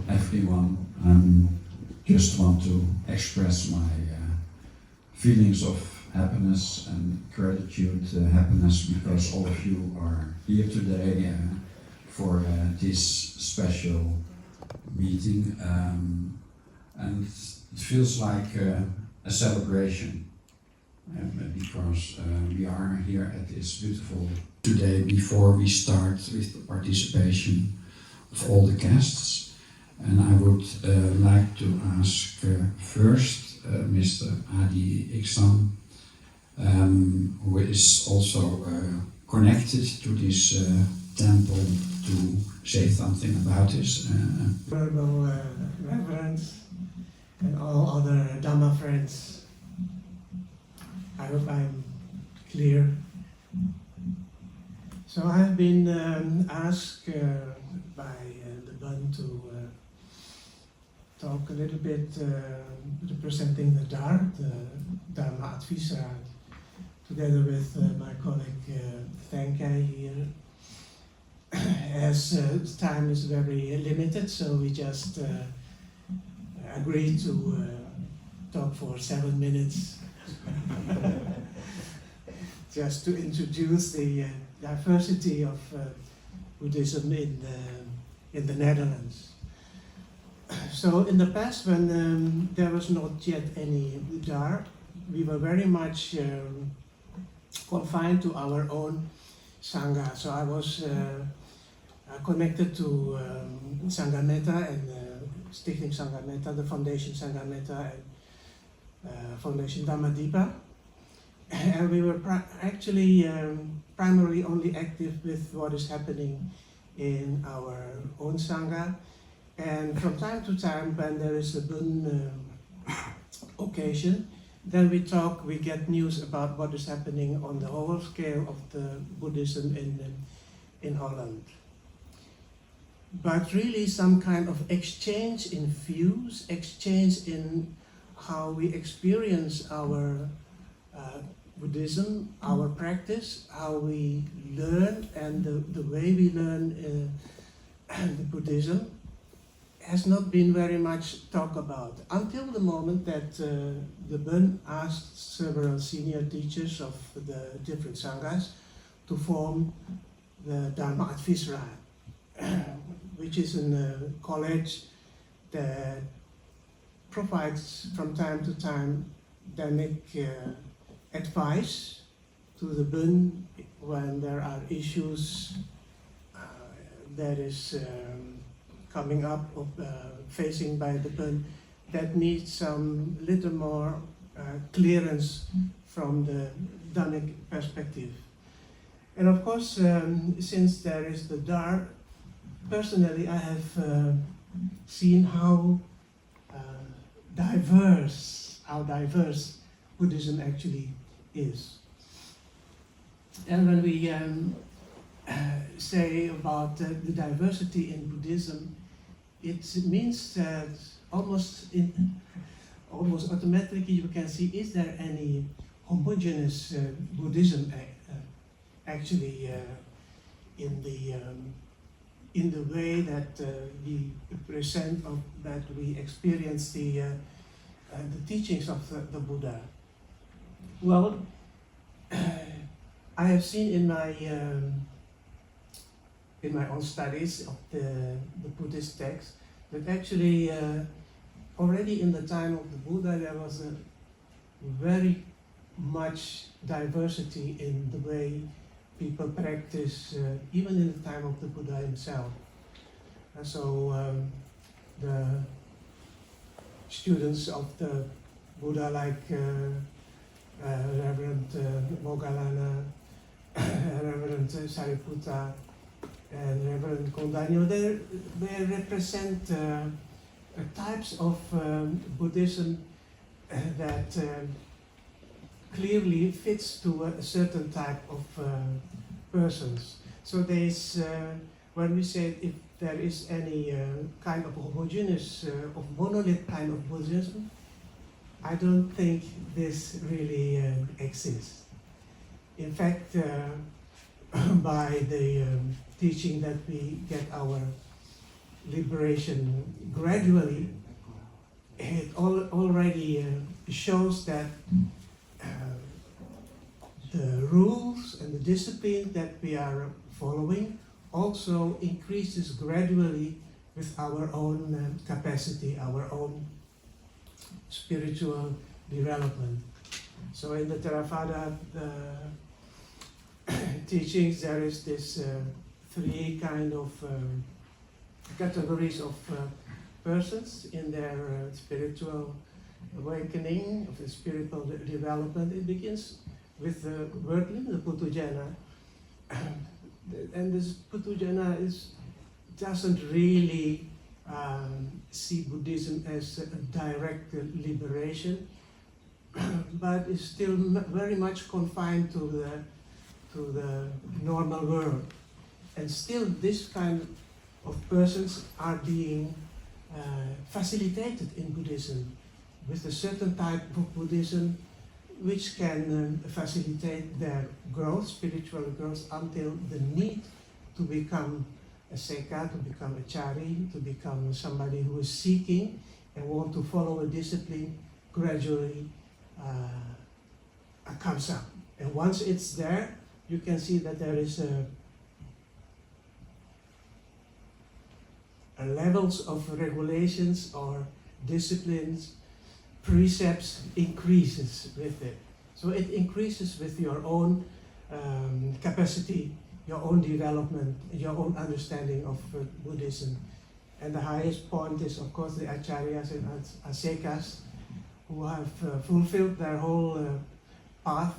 everyone. Just want to express my feelings of happiness and gratitude, happiness because all of you are here today for this special meeting, and it feels like a celebration because we are here at this beautiful today. Before we start with the participation of all the guests, and I would like to ask first Mr. Adi Ichsan, who is also connected to this temple, to say something about this. Honorable reverends and all other Dhamma friends, I hope I'm clear. So I've been asked by the BUN to talk a little bit representing the DAR, the Dharma Adviesraad, together with my colleague Sangkha here. As time is very limited, so we just agreed to talk for 7 minutes just to introduce the diversity of Buddhism in the Netherlands. So in the past, when there was not yet any DAR, we were very much confined to our own Sangha. So I was connected to Sangkha Metta and Stichting Sangkha Metta, the Foundation Sangkha Metta and Foundation Dhammadippa. And we were actually primarily only active with what is happening in our own Sangha. And from time to time, when there is a BUN occasion, then we get news about what is happening on the whole scale of the Buddhism in Holland. But really some kind of exchange in views, exchange in how we experience our Buddhism, our practice, how we learn, and the way we learn the Buddhism has not been very much talked about until the moment that the BUN asked several senior teachers of the different Sanghas to form the Dharma Adviesraad, which is a college that provides from time to time Dharmic advice to the BUN when there are issues that is coming up or facing by the BUN that needs some little more clearance from the Dhammic perspective. And of course, since there is the DAR, personally I have seen how diverse Buddhism actually is. And when we say about the diversity in Buddhism, it means that almost automatically you can see, is there any homogeneous Buddhism actually in the way that we present or that we experience the teachings of the Buddha? Well, I have seen in my own studies of the Buddhist text that actually already in the time of the Buddha there was a very much diversity in the way people practice, even in the time of the Buddha himself. So the students of the Buddha like Reverend Moggallana, Reverend Sariputta, and Reverend Kondanyo, they represent types of Buddhism that clearly fits to a certain type of persons. So there's, when we say if there is any kind of homogeneous, of monolith kind of Buddhism, I don't think this really exists. In fact, by the teaching that we get our liberation gradually it already shows that the rules and the discipline that we are following also increases gradually with our own capacity, our own spiritual development. So in the Theravada teachings, there is this three kind of categories of persons in their spiritual awakening, of the spiritual development. It begins with the worldling, the Putujana, and this Putujana doesn't really see Buddhism as a direct liberation, but is still very much confined to the normal world. And still this kind of persons are being facilitated in Buddhism with a certain type of Buddhism which can facilitate their growth, spiritual growth, until the need to become a Sangkha, to become a Chari, to become somebody who is seeking and want to follow a discipline gradually comes up. And once it's there, you can see that there is a levels of regulations or disciplines, precepts increases with it. So it increases with your own capacity, your own development, your own understanding of Buddhism. And the highest point is, of course, the Acharyas and Asekas, who have fulfilled their whole path,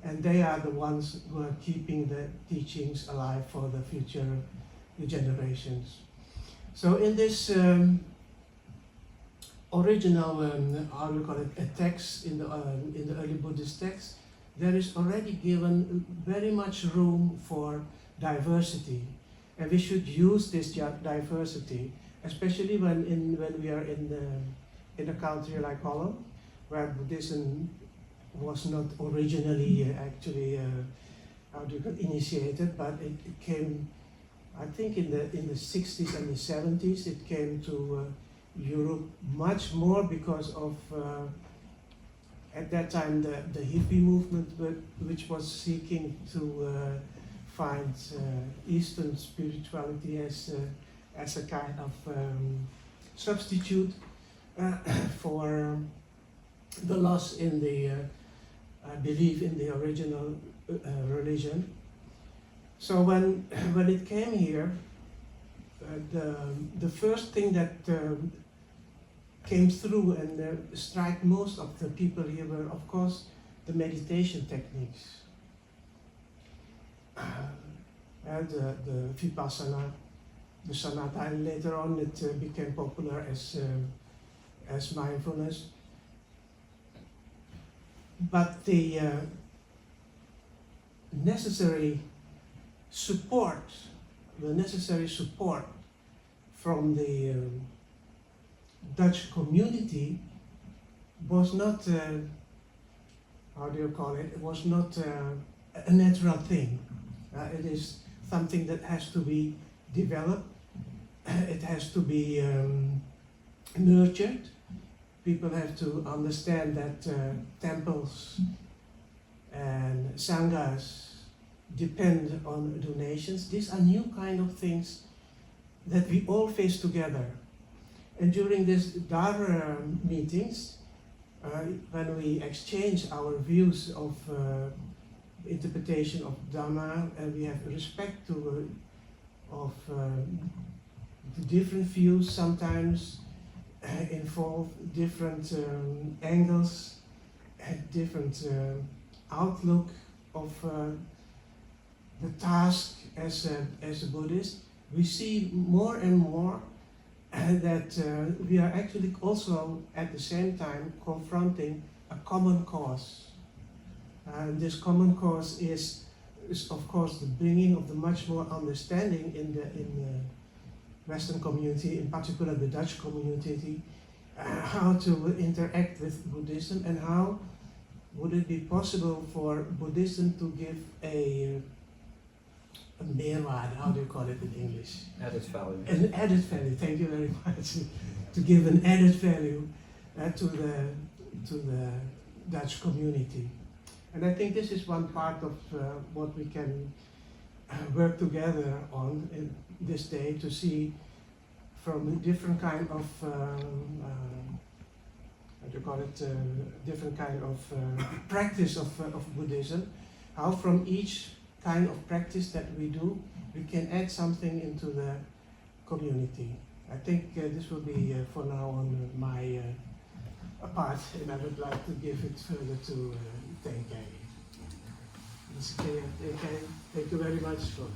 and they are the ones who are keeping the teachings alive for the future generations. So in this original, how do you call it, a text in the early Buddhist text, there is already given very much room for diversity, and we should use this diversity, especially when we are in a country like Holland, where Buddhism was not originally actually initiated, but it came, I think, in the 60s and the 70s. It came to Europe much more because of at that time the hippie movement, which was seeking to find Eastern spirituality as a kind of substitute for the loss in the belief in the original religion. So when it came here, the first thing that came through and struck most of the people here were, of course, the meditation techniques, and the vipassana, the samatha, and later on it became popular as mindfulness. But the necessary support from the Dutch community was not, how do you call it, it was not a natural thing. It is something that has to be developed, it has to be nurtured. People have to understand that temples and sanghas depend on donations. These are new kind of things that we all face together. And during these Dar meetings, when we exchange our views of interpretation of Dhamma, and we have respect to of the different views, sometimes involve different angles, different outlook of the task as a Buddhist, we see more and more that we are actually also at the same time confronting a common cause. And this common cause is of course the bringing of the much more understanding in the Western community, in particular the Dutch community, how to interact with Buddhism, and how would it be possible for Buddhism to give a a meerwaarde, how do you call it in English? Added value. An added value, thank you very much. To give an added value to the Dutch community. And I think this is one part of what we can work together on in this day to see from different kind of what do you call it, different kind of practice of Buddhism, how from each kind of practice that we do, we can add something into the community. I think this will be for now on my part, and I would like to give it further to Tenkai. Thank you very much for